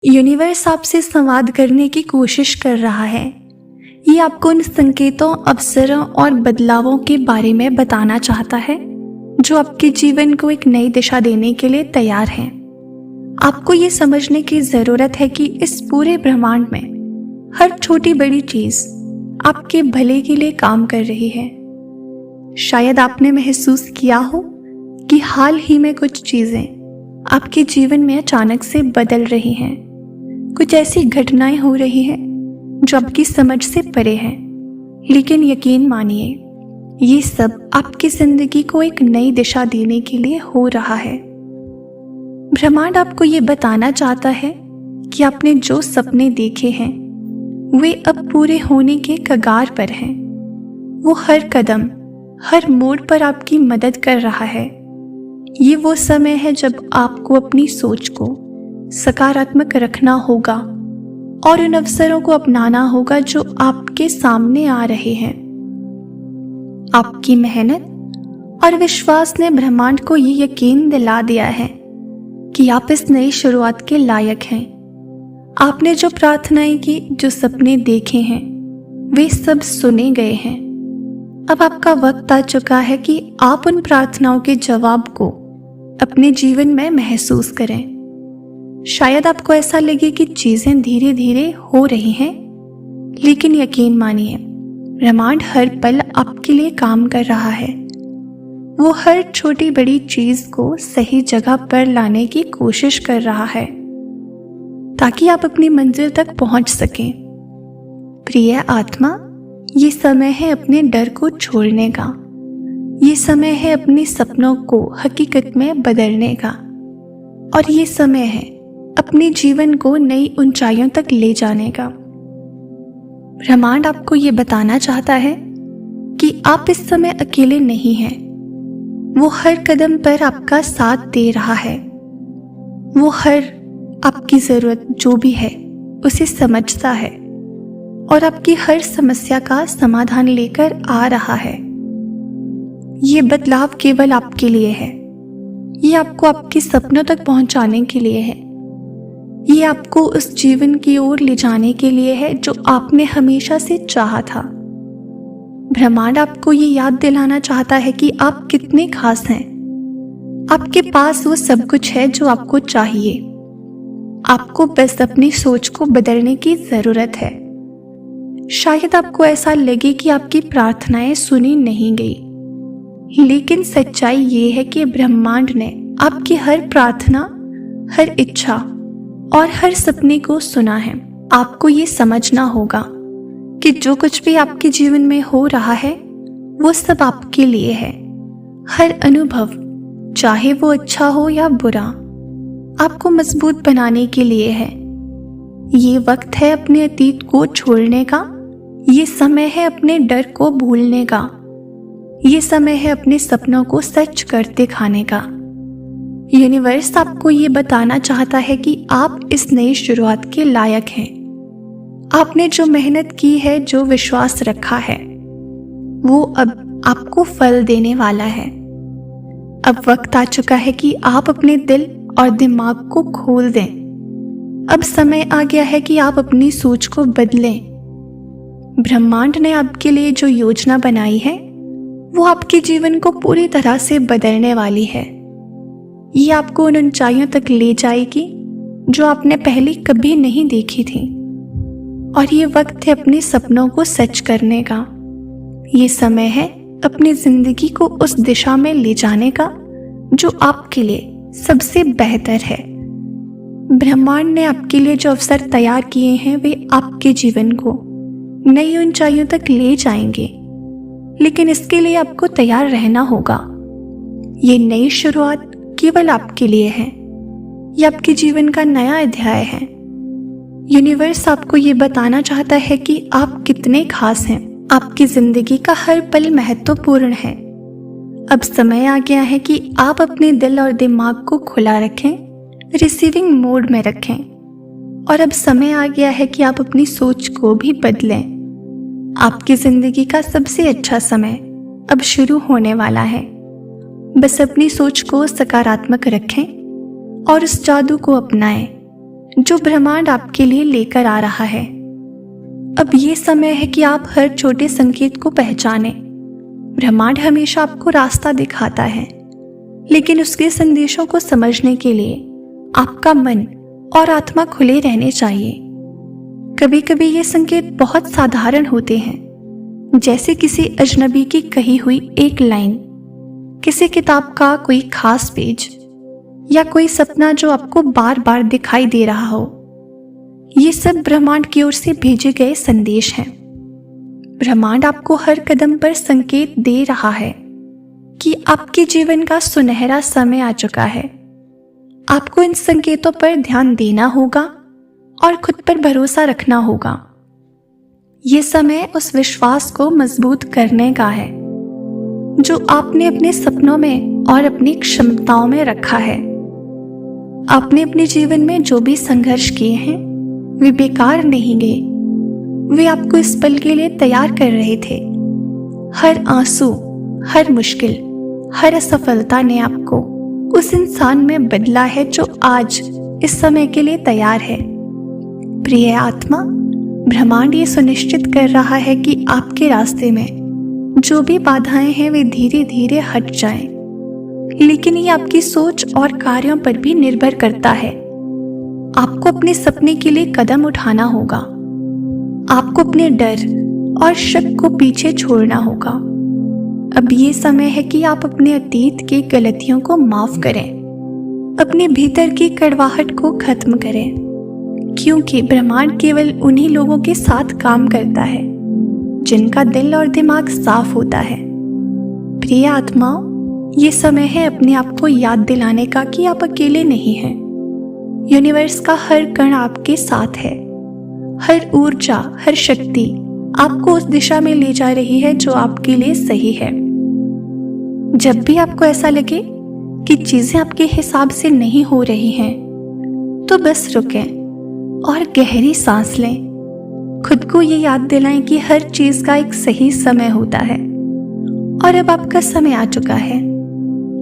Universe आपसे संवाद करने की कोशिश कर रहा है। ये आपको उन संकेतों, अवसरों और बदलावों के बारे में बताना चाहता है जो आपके जीवन को एक नई दिशा देने के लिए तैयार हैं। आपको ये समझने की ज़रूरत है कि इस पूरे ब्रह्मांड में हर छोटी बड़ी चीज़ आपके भले के लिए काम कर रही है। शायद आपने महसूस किया हो कि हाल ही में कुछ चीज़ें आपके जीवन में अचानक से बदल रही हैं। कुछ ऐसी घटनाएं हो रही हैं जो आपकी समझ से परे हैं, लेकिन यकीन मानिए ये सब आपकी जिंदगी को एक नई दिशा देने के लिए हो रहा है। ब्रह्मांड आपको ये बताना चाहता है कि आपने जो सपने देखे हैं वे अब पूरे होने के कगार पर हैं। वो हर कदम, हर मोड़ पर आपकी मदद कर रहा है। ये वो समय है जब आपको अपनी सोच को सकारात्मक रखना होगा और उन अवसरों को अपनाना होगा जो आपके सामने आ रहे हैं। आपकी मेहनत और विश्वास ने ब्रह्मांड को ये यकीन दिला दिया है कि आप इस नई शुरुआत के लायक हैं। आपने जो प्रार्थनाएं की, जो सपने देखे हैं, वे सब सुने गए हैं। अब आपका वक्त आ चुका है कि आप उन प्रार्थनाओं के जवाब को अपने जीवन में महसूस करें। शायद आपको ऐसा लगे कि चीजें धीरे धीरे हो रही हैं, लेकिन यकीन मानिए ब्रह्मांड हर पल आपके लिए काम कर रहा है। वो हर छोटी बड़ी चीज को सही जगह पर लाने की कोशिश कर रहा है ताकि आप अपनी मंजिल तक पहुंच सकें। प्रिय आत्मा, ये समय है अपने डर को छोड़ने का। ये समय है अपने सपनों को हकीकत में बदलने का, और ये समय है अपने जीवन को नई ऊंचाइयों तक ले जाने का। ब्रह्मांड आपको ये बताना चाहता है कि आप इस समय अकेले नहीं हैं। वो हर कदम पर आपका साथ दे रहा है। वो हर आपकी जरूरत जो भी है उसे समझता है और आपकी हर समस्या का समाधान लेकर आ रहा है। ये बदलाव केवल आपके लिए है। ये आपको आपके सपनों तक पहुंचाने के लिए है। ये आपको उस जीवन की ओर ले जाने के लिए है जो आपने हमेशा से चाहा था। ब्रह्मांड आपको ये याद दिलाना चाहता है कि आप कितने खास हैं। आपके पास वो सब कुछ है जो आपको चाहिए। आपको बस अपनी सोच को बदलने की जरूरत है। शायद आपको ऐसा लगे कि आपकी प्रार्थनाएं सुनी नहीं गई, लेकिन सच्चाई ये है कि ब्रह्मांड ने आपकी हर प्रार्थना, हर इच्छा और हर सपने को सुना है। आपको ये समझना होगा कि जो कुछ भी आपके जीवन में हो रहा है वो सब आपके लिए है। हर अनुभव, चाहे वो अच्छा हो या बुरा, आपको मजबूत बनाने के लिए है। ये वक्त है अपने अतीत को छोड़ने का। ये समय है अपने डर को भूलने का। ये समय है अपने सपनों को सच कर दिखाने का। यूनिवर्स आपको ये बताना चाहता है कि आप इस नई शुरुआत के लायक हैं। आपने जो मेहनत की है, जो विश्वास रखा है, वो अब आपको फल देने वाला है। अब वक्त आ चुका है कि आप अपने दिल और दिमाग को खोल दें। अब समय आ गया है कि आप अपनी सोच को बदलें। ब्रह्मांड ने आपके लिए जो योजना बनाई है वो आपके जीवन को पूरी तरह से बदलने वाली है। ये आपको उन ऊंचाइयों तक ले जाएगी जो आपने पहले कभी नहीं देखी थी। और ये वक्त है अपने सपनों को सच करने का। ये समय है अपनी जिंदगी को उस दिशा में ले जाने का जो आपके लिए सबसे बेहतर है। ब्रह्मांड ने आपके लिए जो अवसर तैयार किए हैं वे आपके जीवन को नई ऊंचाइयों तक ले जाएंगे, लेकिन इसके लिए आपको तैयार रहना होगा। ये नई शुरुआत केवल आपके लिए है। ये आपके जीवन का नया अध्याय है। यूनिवर्स आपको ये बताना चाहता है कि आप कितने खास हैं। आपकी जिंदगी का हर पल महत्वपूर्ण है। अब समय आ गया है कि आप अपने दिल और दिमाग को खुला रखें, रिसीविंग मोड में रखें। और अब समय आ गया है कि आप अपनी सोच को भी बदलें। आपकी जिंदगी का सबसे अच्छा समय अब शुरू होने वाला है। बस अपनी सोच को सकारात्मक रखें और उस जादू को अपनाएं जो ब्रह्मांड आपके लिए लेकर आ रहा है। अब ये समय है कि आप हर छोटे संकेत को पहचानें। ब्रह्मांड हमेशा आपको रास्ता दिखाता है, लेकिन उसके संदेशों को समझने के लिए आपका मन और आत्मा खुले रहने चाहिए। कभी कभी ये संकेत बहुत साधारण होते हैं, जैसे किसी अजनबी की कही हुई एक लाइन, किसी किताब का कोई खास पेज, या कोई सपना जो आपको बार बार दिखाई दे रहा हो। ये सब ब्रह्मांड की ओर से भेजे गए संदेश हैं। ब्रह्मांड आपको हर कदम पर संकेत दे रहा है कि आपके जीवन का सुनहरा समय आ चुका है। आपको इन संकेतों पर ध्यान देना होगा और खुद पर भरोसा रखना होगा। ये समय उस विश्वास को मजबूत करने का है जो आपने अपने सपनों में और अपनी क्षमताओं में रखा है। आपने अपने जीवन में जो भी संघर्ष किए हैं वे बेकार नहीं गए। वे आपको इस पल के लिए तैयार कर रहे थे। हर आंसू, हर मुश्किल, हर असफलता ने आपको उस इंसान में बदला है जो आज इस समय के लिए तैयार है। प्रिय आत्मा, ब्रह्मांड ये सुनिश्चित कर रहा है कि आपके रास्ते में जो भी बाधाएं हैं वे धीरे धीरे हट जाएं। लेकिन ये आपकी सोच और कार्यों पर भी निर्भर करता है। आपको अपने सपने के लिए कदम उठाना होगा। आपको अपने डर और शक को पीछे छोड़ना होगा। अब ये समय है कि आप अपने अतीत की गलतियों को माफ करें, अपने भीतर की कड़वाहट को खत्म करें, क्योंकि ब्रह्मांड केवल उन्हीं लोगों के साथ काम करता है जिनका दिल और दिमाग साफ होता है। प्रिय आत्माओं, ये समय है अपने आप को याद दिलाने का कि आप अकेले नहीं हैं। यूनिवर्स का हर कण आपके साथ है। हर ऊर्जा, हर शक्ति आपको उस दिशा में ले जा रही है जो आपके लिए सही है। जब भी आपको ऐसा लगे कि चीजें आपके हिसाब से नहीं हो रही हैं, तो बस रुकें और गहरी सांस लें। खुद को ये याद दिलाएं कि हर चीज का एक सही समय होता है और अब आपका समय आ चुका है।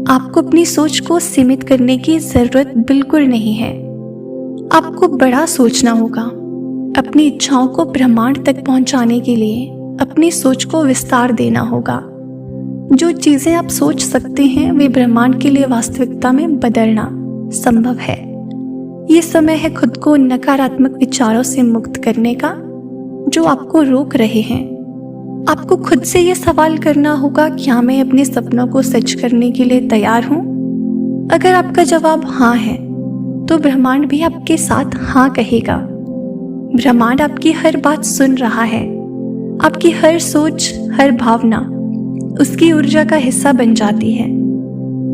आपको अपनी सोच को सीमित करने की जरूरत बिल्कुल नहीं है। आपको बड़ा सोचना होगा। अपनी इच्छाओं को ब्रह्मांड तक पहुंचाने के लिए अपनी सोच को विस्तार देना होगा। जो चीजें आप सोच सकते हैं वे ब्रह्मांड के लिए वास्तविकता में बदलना संभव है। ये समय है खुद को नकारात्मक विचारों से मुक्त करने का जो आपको रोक रहे हैं। आपको खुद से ये सवाल करना होगा, क्या मैं अपने सपनों को सच करने के लिए तैयार हूँ? अगर आपका जवाब हाँ है, तो ब्रह्मांड भी आपके साथ हाँ कहेगा। ब्रह्मांड आपकी हर बात सुन रहा है। आपकी हर सोच, हर भावना उसकी ऊर्जा का हिस्सा बन जाती है।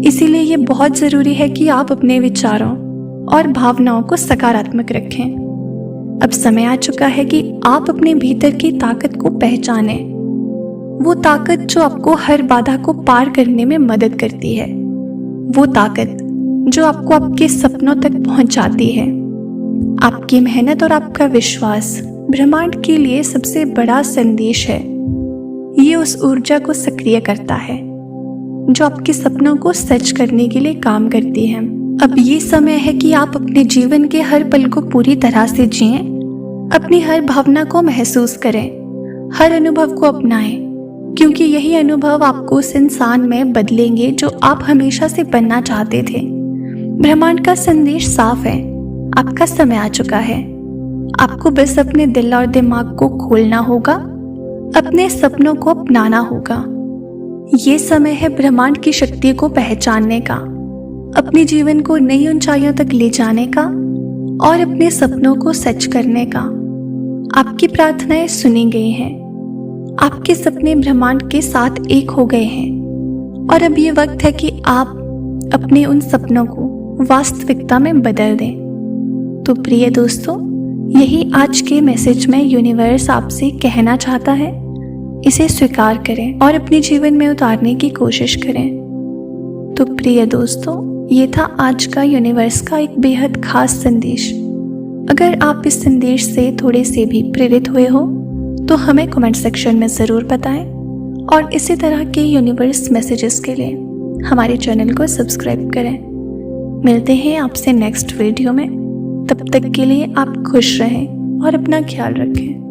इसीलिए ये बहुत जरूरी है कि आप अपने विचारों और भावनाओं को सकारात्मक रखें। अब समय आ चुका है कि आप अपने भीतर की ताकत को पहचानें। वो ताकत जो आपको हर बाधा को पार करने में मदद करती है। वो ताकत जो आपको आपके सपनों तक पहुंचाती है। आपकी मेहनत और आपका विश्वास ब्रह्मांड के लिए सबसे बड़ा संदेश है। ये उस ऊर्जा को सक्रिय करता है जो आपके सपनों को सच करने के लिए काम करती है। अब ये समय है कि आप अपने जीवन के हर पल को पूरी तरह से जिएं, अपनी हर भावना को महसूस करें, हर अनुभव को अपनाएं, क्योंकि यही अनुभव आपको उस इंसान में बदलेंगे जो आप हमेशा से बनना चाहते थे। ब्रह्मांड का संदेश साफ है, आपका समय आ चुका है। आपको बस अपने दिल और दिमाग को खोलना होगा, अपने सपनों को अपनाना होगा। ये समय है ब्रह्मांड की शक्ति को पहचानने का, अपने जीवन को नई ऊंचाइयों तक ले जाने का और अपने सपनों को सच करने का। आपकी प्रार्थनाएं सुनी गई हैं। आपके सपने ब्रह्मांड के साथ एक हो गए हैं और अब ये वक्त है कि आप अपने उन सपनों को वास्तविकता में बदल दें। तो प्रिय दोस्तों, यही आज के मैसेज में यूनिवर्स आपसे कहना चाहता है। इसे स्वीकार करें और अपने जीवन में उतारने की कोशिश करें। तो प्रिय दोस्तों, ये था आज का यूनिवर्स का एक बेहद खास संदेश। अगर आप इस संदेश से थोड़े से भी प्रेरित हुए हो तो हमें कमेंट सेक्शन में ज़रूर बताएं और इसी तरह के यूनिवर्स मैसेजेस के लिए हमारे चैनल को सब्सक्राइब करें। मिलते हैं आपसे नेक्स्ट वीडियो में। तब तक के लिए आप खुश रहें और अपना ख्याल रखें।